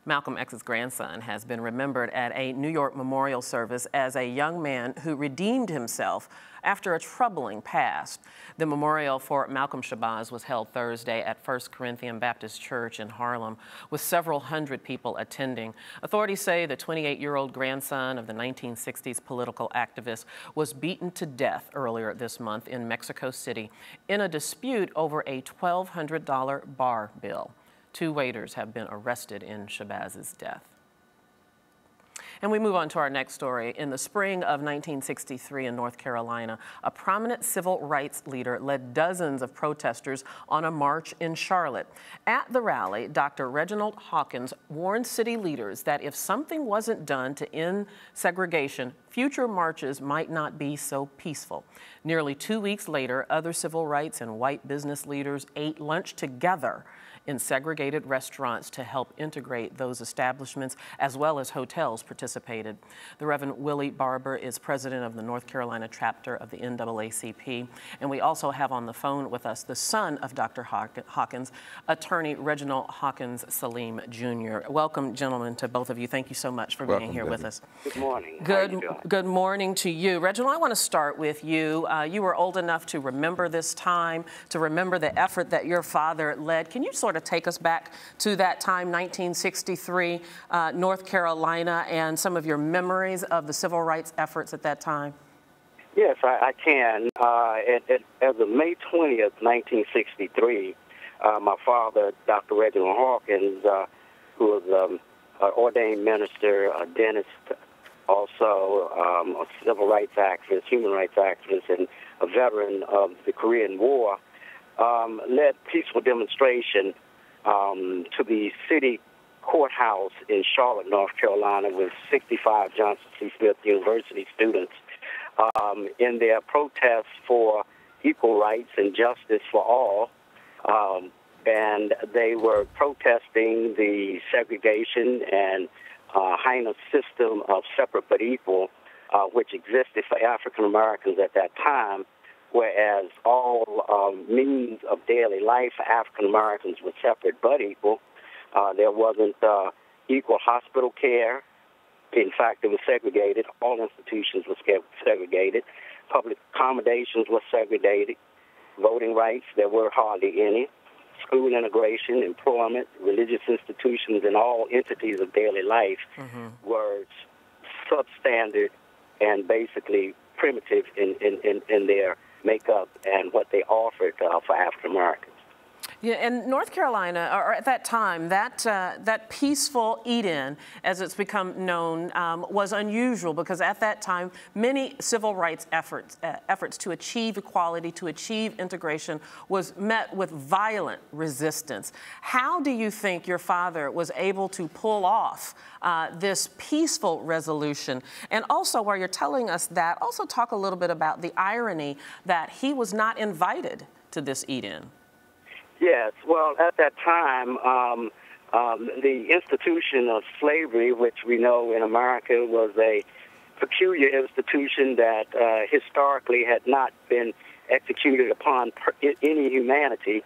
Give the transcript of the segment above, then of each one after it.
Malcolm X's grandson has been remembered at a New York memorial service as a young man who redeemed himself after a troubling past. The memorial for Malcolm Shabazz was held Thursday at First Corinthian Baptist Church in Harlem, with several hundred people attending. Authorities say the 28-year-old grandson of the 1960s political activist was beaten to death earlier this month in Mexico City in a dispute over a $1,200 bar bill. 2 waiters have been arrested in Shabazz's death. And we move on to our next story. In the spring of 1963 in North Carolina, a prominent civil rights leader led dozens of protesters on a march in Charlotte. At the rally, Dr. Reginald Hawkins warned city leaders that if something wasn't done to end segregation, future marches might not be so peaceful. Nearly 2 weeks later, other civil rights and white business leaders ate lunch together in segregated restaurants to help integrate those establishments, as well as hotels participated. The Reverend Willie Barber is president of the North Carolina chapter of the NAACP. And we also have on the phone with us the son of Dr. Hawkins, attorney Reginald Hawkins Salim, Jr. Welcome, gentlemen, to both of you. Thank you so much for being here with us. Good morning. Good morning to you. Reginald, I want to start with you. You were old enough to remember this time, to remember the effort that your father led. Can you sort of take us back to that time, 1963, North Carolina, and some of your memories of the civil rights efforts at that time? Yes, I can. As of May 20th, 1963, my father, Dr. Reginald Hawkins, who was an ordained minister, a dentist, also a civil rights activist, human rights activist, and a veteran of the Korean War, led peaceful demonstration to the city courthouse in Charlotte, North Carolina, with 65 Johnson C. Smith University students in their protest for equal rights and justice for all. And they were protesting the segregation and heinous system of separate but equal, which existed for African Americans at that time, whereas all means of daily life for African Americans were separate but equal. There wasn't equal hospital care. In fact, it was segregated. All institutions were segregated. Public accommodations were segregated. Voting rights, there were hardly any. School integration, employment, religious institutions, and all entities of daily life were substandard and basically primitive in their makeup and what they offered for African Americans. Yeah, and North Carolina, or at that time, that peaceful eat-in, as it's become known, was unusual because at that time, many civil rights efforts to achieve equality, to achieve integration, was met with violent resistance. How do you think your father was able to pull off this peaceful resolution? And also, while you're telling us that, also talk a little bit about the irony that he was not invited to this eat-in. Yes, well, at that time, the institution of slavery, which we know in America was a peculiar institution that historically had not been executed upon any humanity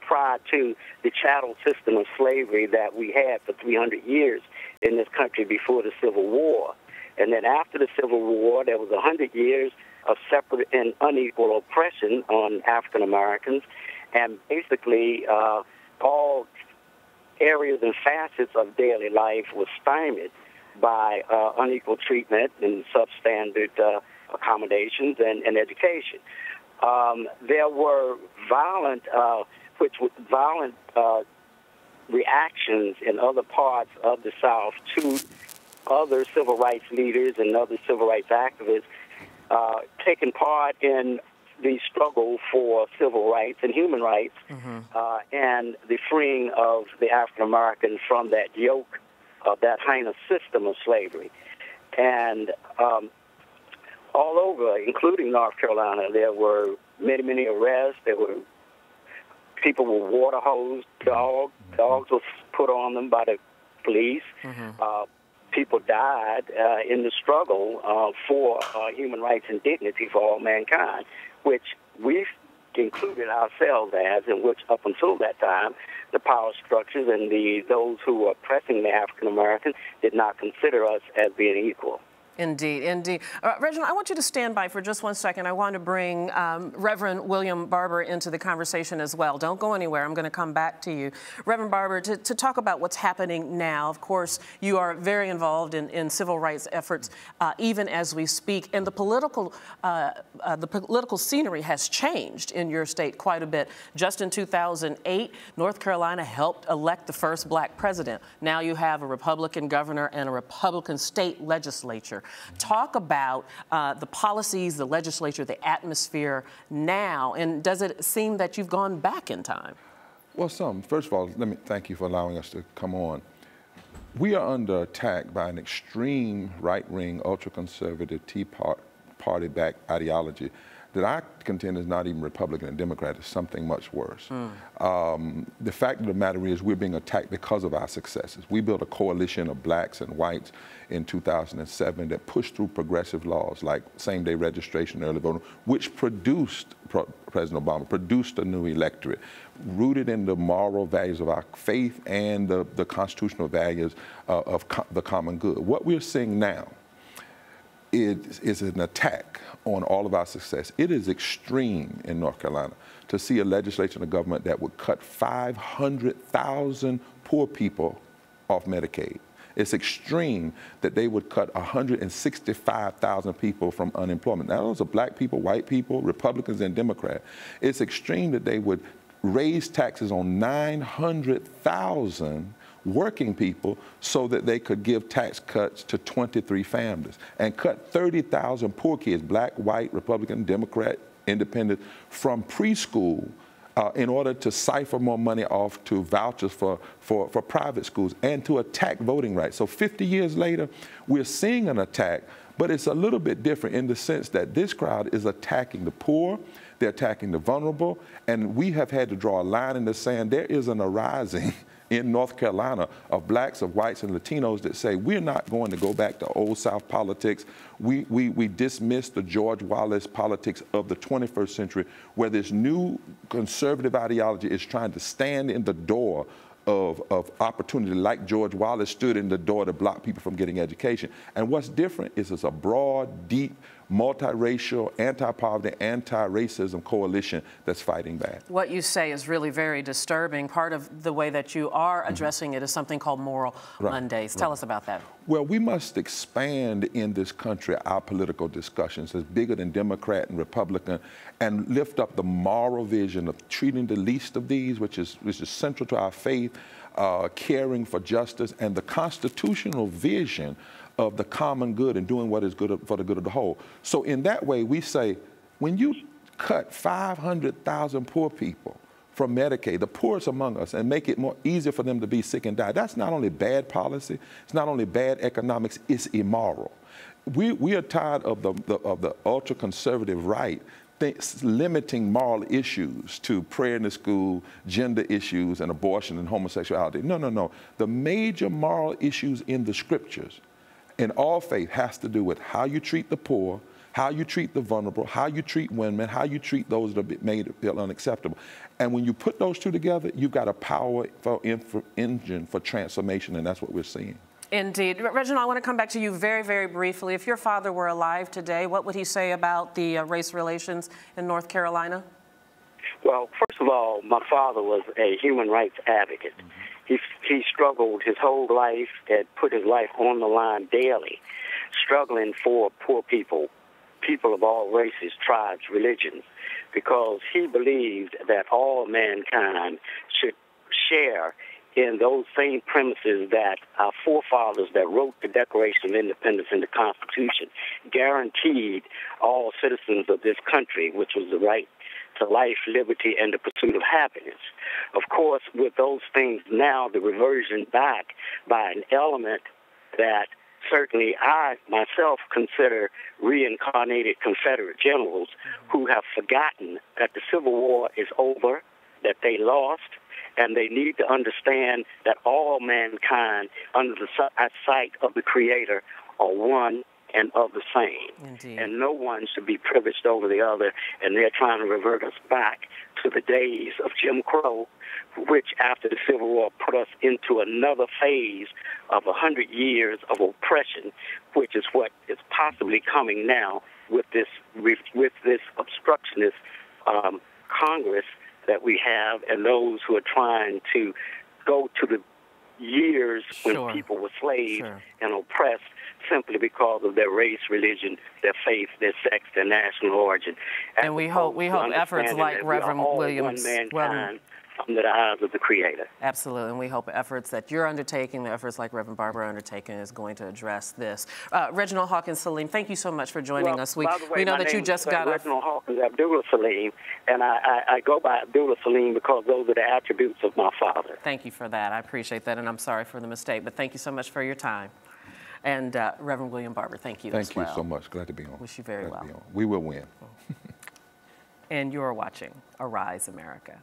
prior to the chattel system of slavery that we had for 300 years in this country before the Civil War. And then after the Civil War, there was 100 years of separate and unequal oppression on African Americans. And basically, all areas and facets of daily life were stymied by unequal treatment and substandard accommodations and education. There were violent reactions in other parts of the South to other civil rights leaders and other civil rights activists taking part in the struggle for civil rights and human rights and the freeing of the African Americans from that yoke of that heinous system of slavery. And all over, including North Carolina, there were many, many arrests. There were people with water hosed, dogs were put on them by the police. People died in the struggle for human rights and dignity for all mankind, which we included ourselves as, in which up until that time, the power structures and those who were oppressing the African Americans did not consider us as being equal. Indeed, indeed. Reginald, I want you to stand by for just one second. I want to bring Reverend William Barber into the conversation as well. Don't go anywhere. I'm going to come back to you. Reverend Barber, to talk about what's happening now. Of course, you are very involved in civil rights efforts even as we speak. And the political scenery has changed in your state quite a bit. Just in 2008, North Carolina helped elect the first black president. Now you have a Republican governor and a Republican state legislature. Talk about the policies, the legislature, the atmosphere now, and does it seem that you've gone back in time? Well, first of all, let me thank you for allowing us to come on. We are under attack by an extreme right-wing, ultra-conservative Tea Party-backed ideology that I contend is not even Republican and Democrat, is something much worse. The fact of the matter is we're being attacked because of our successes. We built a coalition of blacks and whites in 2007 that pushed through progressive laws like same-day registration, early voting, which produced, President Obama produced a new electorate, rooted in the moral values of our faith and the constitutional values of the common good. What we're seeing now is an attack on all of our success. It is extreme in North Carolina to see a legislature and a government that would cut 500,000 poor people off Medicaid. It's extreme that they would cut 165,000 people from unemployment. Now, those are black people, white people, Republicans, and Democrats. It's extreme that they would raise taxes on 900,000 working people so that they could give tax cuts to 23 families and cut 30,000 poor kids, black, white, Republican, Democrat, independent, from preschool in order to siphon more money off to vouchers for private schools and to attack voting rights. So 50 years later, we're seeing an attack, but it's a little bit different in the sense that this crowd is attacking the poor, they're attacking the vulnerable, and we have had to draw a line in the sand. There is an arising in North Carolina of blacks, of whites, and Latinos that say we're not going to go back to Old South politics. We dismiss the George Wallace politics of the 21st century, where this new conservative ideology is trying to stand in the door of opportunity, like George Wallace stood in the door to block people from getting education. And what's different is it's a broad, deep, multiracial, anti-poverty, anti-racism coalition that's fighting back. What you say is really very disturbing. Part of the way that you are addressing it is something called Moral Mondays. Tell us about that. Well, we must expand in this country our political discussions as bigger than Democrat and Republican, and lift up the moral vision of treating the least of these, which is central to our faith, caring for justice, and the constitutional vision of the common good and doing what is good for the good of the whole. So in that way, we say, when you cut 500,000 poor people from Medicaid, the poorest among us, and make it more easier for them to be sick and die, that's not only bad policy, it's not only bad economics, it's immoral. We are tired of the ultra-conservative right limiting moral issues to prayer in the school, gender issues, and abortion and homosexuality. No, no, no. The major moral issues in the scriptures in all faith has to do with how you treat the poor, how you treat the vulnerable, how you treat women, how you treat those that are made to feel unacceptable. And when you put those two together, you've got a powerful engine for transformation, and that's what we're seeing. Indeed. Reginald, I want to come back to you very, very briefly. If your father were alive today, what would he say about the race relations in North Carolina? Well, first of all, my father was a human rights advocate. He struggled his whole life and put his life on the line daily, struggling for poor people, people of all races, tribes, religions, because he believed that all mankind should share in those same premises that our forefathers that wrote the Declaration of Independence and the Constitution guaranteed all citizens of this country, which was the right to life, liberty, and the pursuit of happiness. Of course, with those things now, the reversion back by an element that certainly I myself consider reincarnated Confederate generals who have forgotten that the Civil War is over, that they lost, and they need to understand that all mankind under the sight of the Creator are one and of the same. Indeed. And no one should be privileged over the other, and they're trying to revert us back to the days of Jim Crow, which after the Civil War put us into another phase of 100 years of oppression, which is what is possibly coming now with this obstructionist Congress that we have, and those who are trying to go to the years when people were slaves and oppressed simply because of their race, religion, their faith, their sex, their national origin. And we hope efforts like Reverend Williams, under the eyes of the Creator. Absolutely, and we hope efforts that you're undertaking, the efforts like Reverend Barber are undertaking, is going to address this. Reginald, Hawkins, Salim, thank you so much for joining us. We know that you just got Reginald Hawkins, Abdullah Salim, and I go by Abdullah Salim because those are the attributes of my father. Thank you for that. I appreciate that, and I'm sorry for the mistake, but thank you so much for your time. And Reverend William Barber, thank you as well. Thank you so much. Glad to be on. Wish you very well. We will win. And you're watching Arise America.